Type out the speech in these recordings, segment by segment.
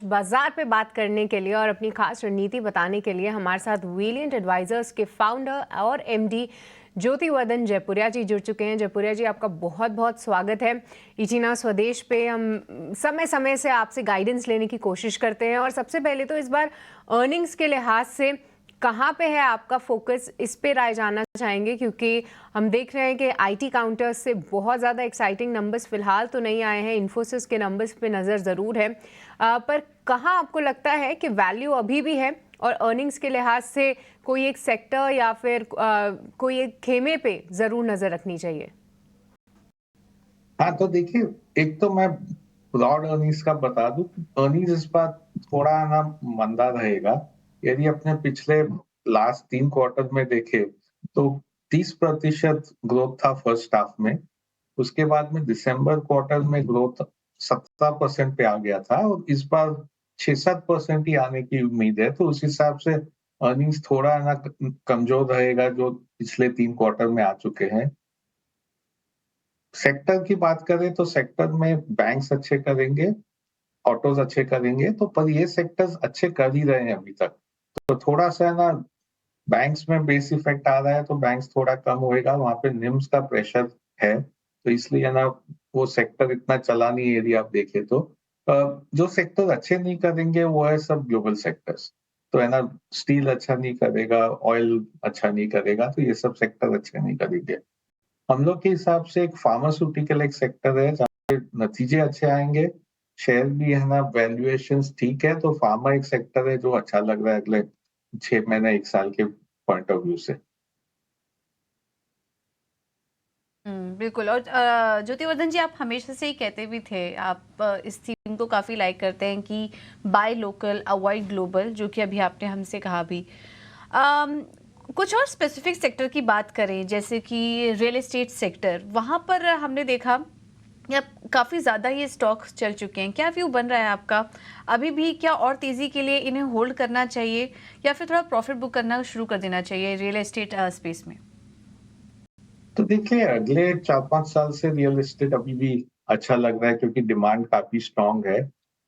बाजार पे बात करने के लिए और अपनी खास रणनीति बताने के लिए हमारे साथ वेलिएंट एडवाइजर्स के फाउंडर और एमडी ज्योतिवर्धन जयपुरिया जी जुड़ चुके हैं। जयपुरिया जी, आपका बहुत बहुत स्वागत है। इचिना स्वदेश पे हम समय समय से आपसे गाइडेंस लेने की कोशिश करते हैं और सबसे पहले तो इस बार अर्निंग्स के लिहाज से कहाँ पे है आपका फोकस, इस पे राय जानना चाहेंगे, क्योंकि हम देख रहे हैं कि आईटी काउंटर्स से बहुत ज़्यादा एक्साइटिंग नंबर्स फिलहाल तो नहीं आए हैं। इन्फोसिस के नंबर्स पे नज़र ज़रूर है, पर कहाँ आपको लगता है कि वैल्यू अभी भी है और अर्निंग्स के लिहाज से कोई एक सेक्टर या फिर कोई एक खेमे पे ज़रूर नज़र रखनी चाहिए? हाँ, तो देखिए, एक तो मैं ब्रॉड अर्निंग्स का बता दूं, अर्निंग्स इस बार थोड़ा ना मंदा रहेगा। यदि अपने पिछले लास्ट 3 क्वार्टर में देखें तो 30% ग्रोथ था फर्स्ट हाफ में। उसके बाद में दिसंबर क्वार्टर में ग्रोथ 17% पे आ गया था और इस बार 6-7% ही आने की उम्मीद है। तो उस हिसाब से अर्निंग्स थोड़ा ना कमजोर रहेगा जो पिछले 3 क्वार्टर में आ चुके हैं। सेक्टर की बात करें तो सेक्टर में बैंक्स अच्छे करेंगे, ऑटोज अच्छे करेंगे, तो पर ये सेक्टर्स अच्छे कर ही रहे हैं अभी तक। तो थोड़ा-सा ना बैंक्स में बेस इफेक्ट आ रहा है तो बैंक्स थोड़ा कम होएगा, वहाँ पे निम्स का प्रेशर है, तो इसलिए है ना वो सेक्टर इतना चला नहीं है यदि आप देखें तो। जो सेक्टर अच्छे नहीं करेंगे वो है सब ग्लोबल सेक्टर्स। तो है ना, स्टील अच्छा नहीं करेगा, ऑयल अच्छा नहीं करेगा, तो ये सब सेक्टर अच्छे नहीं करेंगे। हम लोग के हिसाब से एक फार्मास्यूटिकल एक सेक्टर है जहाँ पे नतीजे अच्छे आएंगे, शेयर भी है ना, वैल्यूएशंस ठीक है, तो फार्मा एक सेक्टर है जो अच्छा लग रहा है अगले 6 महीने 1 साल के पॉइंट ऑफ व्यू से। बिल्कुल। और ज्योतिवर्धन जी, आप हमेशा से ही कहते भी थे, आप इस थीम को काफ़ी लाइक करते हैं कि बाय लोकल अवॉइड ग्लोबल, जो कि अभी आपने हमसे कहा भी। अम, कुछ और स्पेसिफिक सेक्टर की बात करें, जैसे कि रियल एस्टेट सेक्टर, वहाँ पर हमने देखा कि अब काफ़ी ज़्यादा ये स्टॉक्स चल चुके हैं। क्या व्यू बन रहा है आपका? अभी भी क्या और तेज़ी के लिए इन्हें होल्ड करना चाहिए या फिर थोड़ा प्रॉफिट बुक करना शुरू कर देना चाहिए रियल एस्टेट स्पेस में? तो देखिए, अगले 4-5 साल से रियल एस्टेट अभी भी अच्छा लग रहा है क्योंकि डिमांड काफी स्ट्रांग है।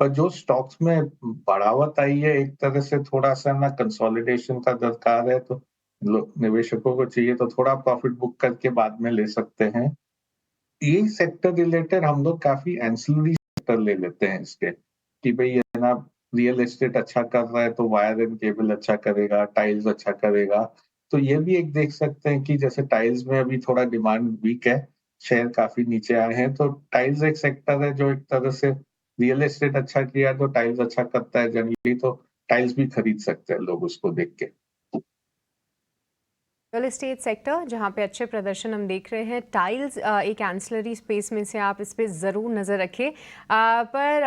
पर जो स्टॉक्स में बढ़ावट आई है, एक तरह से थोड़ा-सा ना कंसोलिडेशन का दरकार है, तो निवेशकों को चाहिए तो थोड़ा प्रॉफिट बुक करके बाद में ले सकते हैं। यही सेक्टर रिलेटेड हम लोग काफ़ी एंसिलरी सेक्टर ले लेते हैं इसके, कि भई है ना, रियल एस्टेट अच्छा कर रहा है तो वायर एंड केबल अच्छा करेगा, टाइल्स अच्छा करेगा। तो ये भी एक देख सकते हैं कि जैसे टाइल्स में अभी थोड़ा डिमांड वीक है, शेयर काफ़ी नीचे आए हैं, तो टाइल्स एक सेक्टर है जो एक तरह से रियल एस्टेट अच्छा किया तो टाइल्स अच्छा करता है जनरली, तो टाइल्स भी खरीद सकते हैं लोग उसको देख के। रियल एस्टेट सेक्टर जहाँ पे अच्छे प्रदर्शन हम देख रहे हैं, टाइल्स एक एंसिलरी स्पेस में से आप इस पे ज़रूर नज़र रखें। पर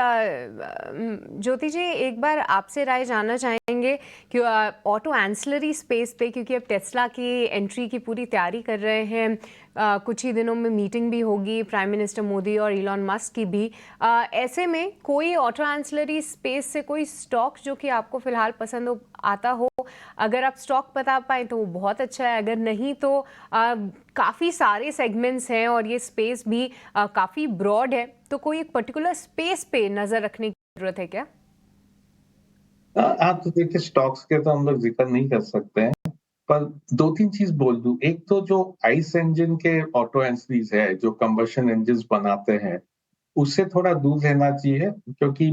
ज्योति जी, एक बार आपसे राय जानना चाहेंगे कि ऑटो एंसिलरी स्पेस पे, क्योंकि अब टेस्ला की एंट्री की पूरी तैयारी कर रहे हैं, कुछ ही दिनों में मीटिंग भी होगी प्राइम मिनिस्टर मोदी और इलॉन मस्क की भी। ऐसे में कोई ऑटो एंसिलरी स्पेस से कोई स्टॉक जो कि आपको फिलहाल पसंद आता हो, अगर आप स्टॉक बता पाएँ तो वो बहुत अच्छा है, अगर नहीं तो काफ़ी सारे सेगमेंट्स हैं और ये स्पेस भी काफ़ी ब्रॉड है, तो कोई एक पर्टिकुलर स्पेस पे नज़र रखने की ज़रूरत है क्या? आप तो देखिए, स्टॉक्स के तो हम लोग ज़िक्र नहीं कर सकते हैं। पर 2-3 चीज़ बोल दूँ। एक तो जो आइस इंजन के ऑटो एंसिलरीज़ है, जो कंबशन इंजन्स बनाते हैं, उससे थोड़ा दूर रहना चाहिए क्योंकि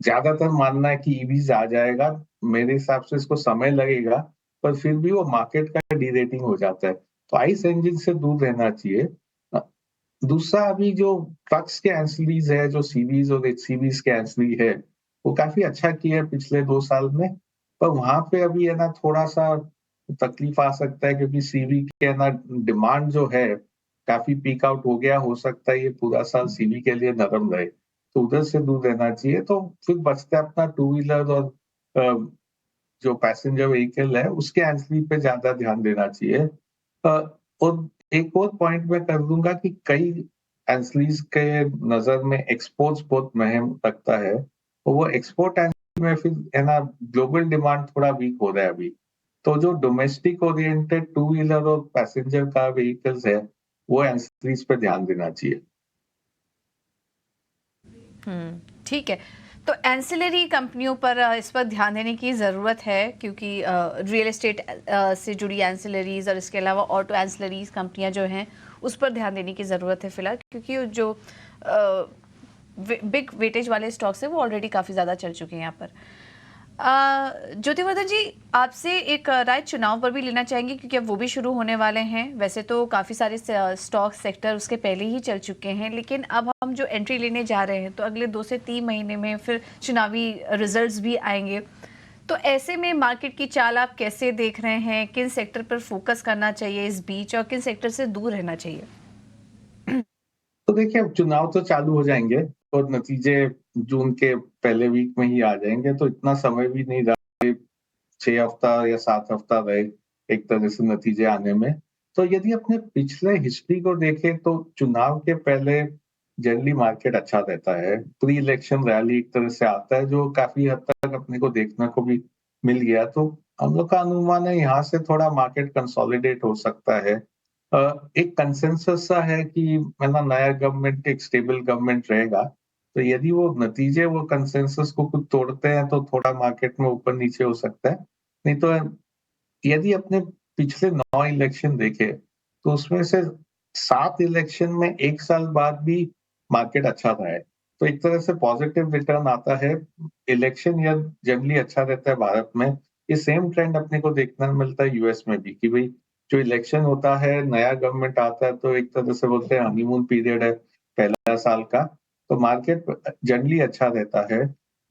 ज़्यादातर मानना है कि ईवीज़ आ जाएगा। मेरे हिसाब से इसको समय लगेगा, पर फिर भी वो मार्केट का डीरेटिंग हो जाता है। तो आइस इंजन से दूर रहना चाहिए। अ, दूसरा, अभी जो ट्रक्स के एंसिलरीज़ है, जो सीवीज़ और एचसीवीज़ के एंसिलरी है, वो काफ़ी अच्छा किए हैं पिछले 2 साल में। पर वहाँ पे अभी है ना थोड़ा-सा तकलीफ आ सकता है क्योंकि सीवी के ना डिमांड जो है, काफ़ी पीक आउट हो गया। हो सकता है ये पूरा साल सीवी के लिए नरम रहे, तो उधर से दूर रहना चाहिए। तो फिर बचता है अपना टू व्हीलर और अ, जो पैसेंजर व्हीकल है, उसके एंसिलरी पे ज़्यादा ध्यान देना चाहिए। और एक और पॉइंट मैं कर दूँगा कि कई एंसिलरीज़ के नज़र में एक्सपोर्ट्स बहुत अहम रखता है। और वो एक्सपोर्ट एंसिलरी में फिर है ना, ग्लोबल डिमांड थोड़ा वीक हो रहा है अभी। तो जो डोमेस्टिक ओरिएंटेड टू व्हीलर और पैसेंजर कार व्हीकल्स है, वो एंसिलरीज़ पे ध्यान देना चाहिए। ठीक है। तो एंसिलरी कंपनियों पर इस पर ध्यान देने की ज़रूरत है, क्योंकि रियल एस्टेट से जुड़ी एंसिलरीज और इसके अलावा ऑटो एंसिलरीज कंपनियां जो हैं उस पर ध्यान देने की ज़रूरत है फिलहाल, क्योंकि जो बिग वेटेज वाले स्टॉक्स हैं वो ऑलरेडी काफ़ी ज़्यादा चल चुके हैं यहाँ पर। ज्योतिवर्धन जी, आपसे एक राय चुनाव पर भी लेना चाहेंगे, क्योंकि अब वो भी शुरू होने वाले हैं। वैसे तो काफ़ी सारे स्टॉक सेक्टर उसके पहले ही चल चुके हैं, लेकिन अब हम जो एंट्री लेने जा रहे हैं तो अगले 2 से 3 महीने में फिर चुनावी रिजल्ट्स भी आएंगे। तो ऐसे में मार्केट की चाल आप कैसे देख रहे हैं? किन सेक्टर पर फोकस करना चाहिए इस बीच, और किन सेक्टर से दूर रहना चाहिए? तो देखिए, अब चुनाव तो चालू हो जाएंगे और नतीजे जून के पहले वीक में ही आ जाएंगे, तो इतना समय भी नहीं रहा, 6 हफ्ता या 7 हफ्ता रहे एक तरह से नतीजे आने में। तो यदि अपने पिछले हिस्ट्री को देखें तो चुनाव के पहले जनरली मार्केट अच्छा रहता है। प्री इलेक्शन रैली एक तरह से आता है जो काफी हद तक अपने को देखने को भी मिल गया। तो हम लोग का अनुमान है यहाँ से थोड़ा मार्केट कंसोलिडेट हो सकता है। एक कंसेंसस सा है कि मतलब नया गवर्नमेंट एक स्टेबल गवर्नमेंट रहेगा। तो यदि वो नतीजे वो कंसेंसस को कुछ तोड़ते हैं तो थोड़ा मार्केट में ऊपर नीचे हो सकता है। नहीं तो यदि अपने पिछले 9 इलेक्शन देखे तो उसमें से 7 इलेक्शन में 1 साल बाद भी मार्केट अच्छा रहा है। तो एक तरह से पॉजिटिव रिटर्न आता है। इलेक्शन ईयर जनरली अच्छा रहता है भारत में। ये सेम ट्रेंड अपने को देखने को मिलता है यूएस में भी कि भाई जो इलेक्शन होता है, नया गवर्नमेंट आता है तो एक तरह से बोलते हैं हनीमून पीरियड है पहला साल का, तो मार्केट जनरली अच्छा रहता है।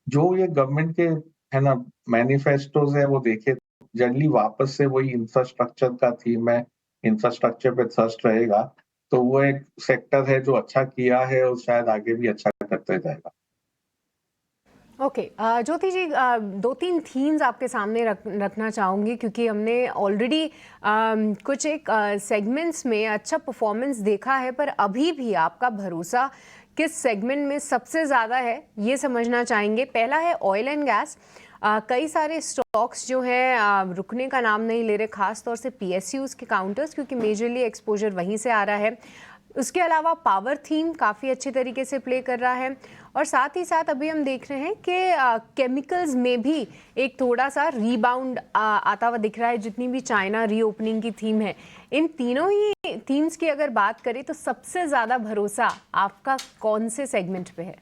जो ये गवर्नमेंट के है ना मैनिफेस्टोज है वो देखे, जनरली वापस से वही इंफ्रास्ट्रक्चर का थीम है, इंफ्रास्ट्रक्चर पे थ्रस्ट रहेगा। तो वो एक सेक्टर है जो अच्छा किया है और शायद आगे भी अच्छा करते जाएगा। ओके, ज्योति जी, 2-3 थीम्स आपके सामने रखना चाहूँगी, क्योंकि हमने ऑलरेडी कुछ एक सेगमेंट्स में अच्छा परफॉर्मेंस देखा है, पर अभी भी आपका भरोसा किस सेगमेंट में सबसे ज़्यादा है ये समझना चाहेंगे। पहला है ऑयल एंड गैस। कई सारे स्टॉक्स जो हैं रुकने का नाम नहीं ले रहे, खास तौर से पीएसयूज़ के काउंटर्स, क्योंकि मेजरली एक्सपोजर वहीं से आ रहा है। उसके अलावा पावर थीम काफ़ी अच्छे तरीके से प्ले कर रहा है, और साथ ही साथ अभी हम देख रहे हैं कि केमिकल्स में भी एक थोड़ा सा रीबाउंड आता हुआ दिख रहा है, जितनी भी चाइना रीओपनिंग की थीम है। इन तीनों ही थीम्स की अगर बात करें तो सबसे ज़्यादा भरोसा आपका कौन से सेगमेंट पे है?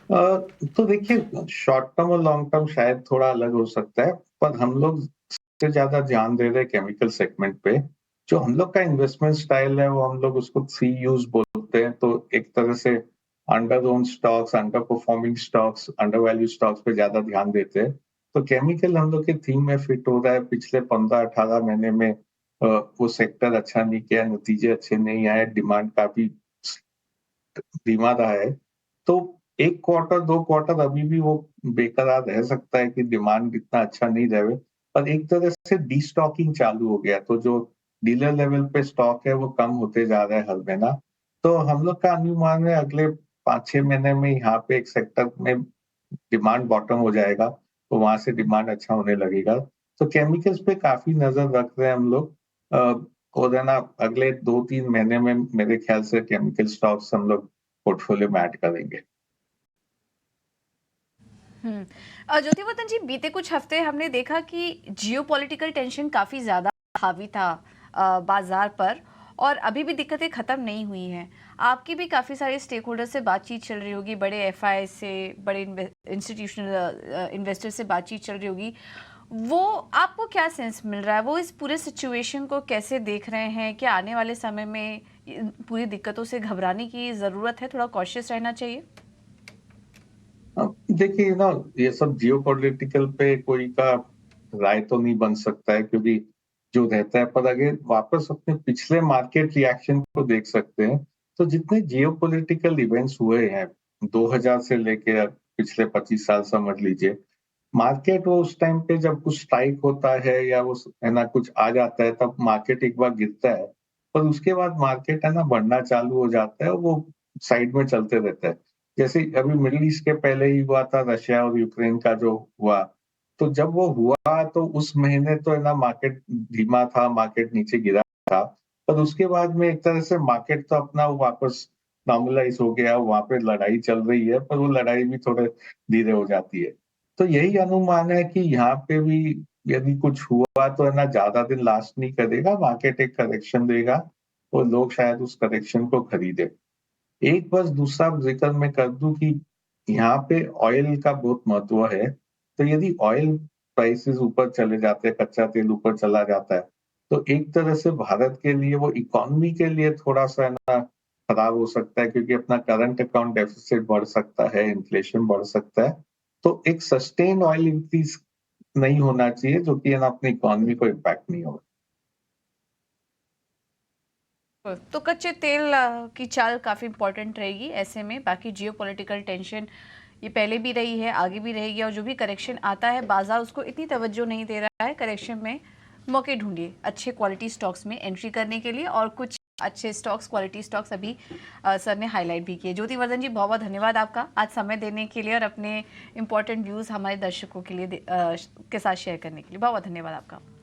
तो देखिए, शॉर्ट टर्म और लॉन्ग टर्म शायद थोड़ा अलग हो सकता है, पर हम लोग सबसे ज्यादा ध्यान दे रहे हैं केमिकल सेगमेंट पे। जो हम लोग का इन्वेस्टमेंट स्टाइल है वो हम लोग उसको 3 यूज बोलते हैं। तो एक तरह से under own stocks, under performing stocks, under value stocks पे ज्यादा ध्यान देते हैं। तो केमिकल हम लोग के थीम में फिट हो रहा है। पिछले 15-18 महीने में वो सेक्टर अच्छा नहीं किया, नतीजे अच्छे नहीं आए, डिमांड काफी धीमा रहा है। तो 1 क्वार्टर 2 क्वार्टर अभी भी वो बेकरार रह सकता है कि डिमांड इतना अच्छा नहीं रहे, पर एक तरह से डीस्टॉकिंग चालू हो गया। तो जो डीलर लेवल पे स्टॉक है वो कम होते जा रहा है हर महीना। तो हम लोग का अनुमान है अगले 5-6 महीने में यहाँ पे एक सेक्टर में डिमांड बॉटम हो जाएगा, तो वहां से डिमांड अच्छा होने लगेगा। तो केमिकल्स पे काफी नजर रख रहे हैं हम लोग। और है ना अगले 2-3 महीने में मेरे ख्याल से केमिकल स्टॉक्स हम लोग पोर्टफोलियो में ऐड करेंगे। ज्योतिवर्धन जी, बीते कुछ हफ्ते हमने देखा कि जियोपॉलिटिकल टेंशन काफ़ी ज़्यादा हावी था बाजार पर, और अभी भी दिक्कतें ख़त्म नहीं हुई हैं। आपकी भी काफ़ी सारे स्टेक होल्डर से बातचीत चल रही होगी, बड़े एफआई से, बड़े इंस्टीट्यूशनल इन्वेस्टर से बातचीत चल रही होगी। वो आपको क्या सेंस मिल रहा है? वो इस पूरे सिचुएशन को कैसे देख रहे हैं? क्या आने वाले समय में पूरी दिक्कतों से घबराने की ज़रूरत है, थोड़ा कॉशियस रहना चाहिए? देखिए ना, ये सब जियोपॉलिटिकल पे कोई का राय तो नहीं बन सकता है क्योंकि जो रहता है, पर अगर वापस अपने पिछले मार्केट रिएक्शन को देख सकते हैं तो जितने जियोपॉलिटिकल इवेंट्स हुए हैं 2000 से लेके पिछले 25 साल समझ लीजिए, मार्केट वो उस टाइम पे जब कुछ स्ट्राइक होता है या वो है ना कुछ आ जाता है तब मार्केट एक बार गिरता है, पर उसके बाद मार्केट है ना बढ़ना चालू हो जाता है और वो साइड में चलते रहता है। जैसे अभी मिडिल ईस्ट के पहले ही हुआ था रशिया और यूक्रेन का जो हुआ, तो जब वो हुआ तो उस महीने तो है ना मार्केट धीमा था, मार्केट नीचे गिरा था, पर उसके बाद में एक तरह से मार्केट तो अपना वापस नॉर्मलाइज हो गया, वहां पे लड़ाई चल रही है, पर वो लड़ाई भी थोड़े धीरे हो जाती है। तो यही अनुमान है कि यहाँ पे भी यदि कुछ हुआ तो है ना, ज्यादा दिन लास्ट नहीं करेगा, मार्केट एक करेक्शन देगा और लोग शायद उस करेक्शन को खरीदे। एक बस दूसरा जिक्र मैं कर दूं कि यहाँ पे ऑयल का बहुत महत्व है। तो यदि ऑयल प्राइसेस ऊपर चले जाते हैं, कच्चा तेल ऊपर चला जाता है, तो एक तरह से भारत के लिए, वो इकोनॉमी के लिए थोड़ा सा है ना खराब हो सकता है, क्योंकि अपना करंट अकाउंट डेफिसिट बढ़ सकता है, इन्फ्लेशन बढ़ सकता है। तो एक सस्टेन ऑयल इंक्रीज नहीं होना चाहिए, जो कि है ना अपनी इकोनॉमी को इम्पैक्ट नहीं होगा। तो कच्चे तेल की चाल काफ़ी इंपॉर्टेंट रहेगी ऐसे में। बाकी जियोपॉलिटिकल टेंशन ये पहले भी रही है, आगे भी रहेगी, और जो भी करेक्शन आता है बाजार उसको इतनी तवज्जो नहीं दे रहा है। करेक्शन में मौके ढूंढिए अच्छे क्वालिटी स्टॉक्स में एंट्री करने के लिए, और कुछ अच्छे स्टॉक्स, क्वालिटी स्टॉक्स अभी सर ने हाईलाइट भी किए। ज्योतिवर्धन जी, बहुत बहुत धन्यवाद आपका आज समय देने के लिए और अपने इंपॉर्टेंट व्यूज़ हमारे दर्शकों के लिए के साथ शेयर करने के लिए। बहुत बहुत धन्यवाद आपका।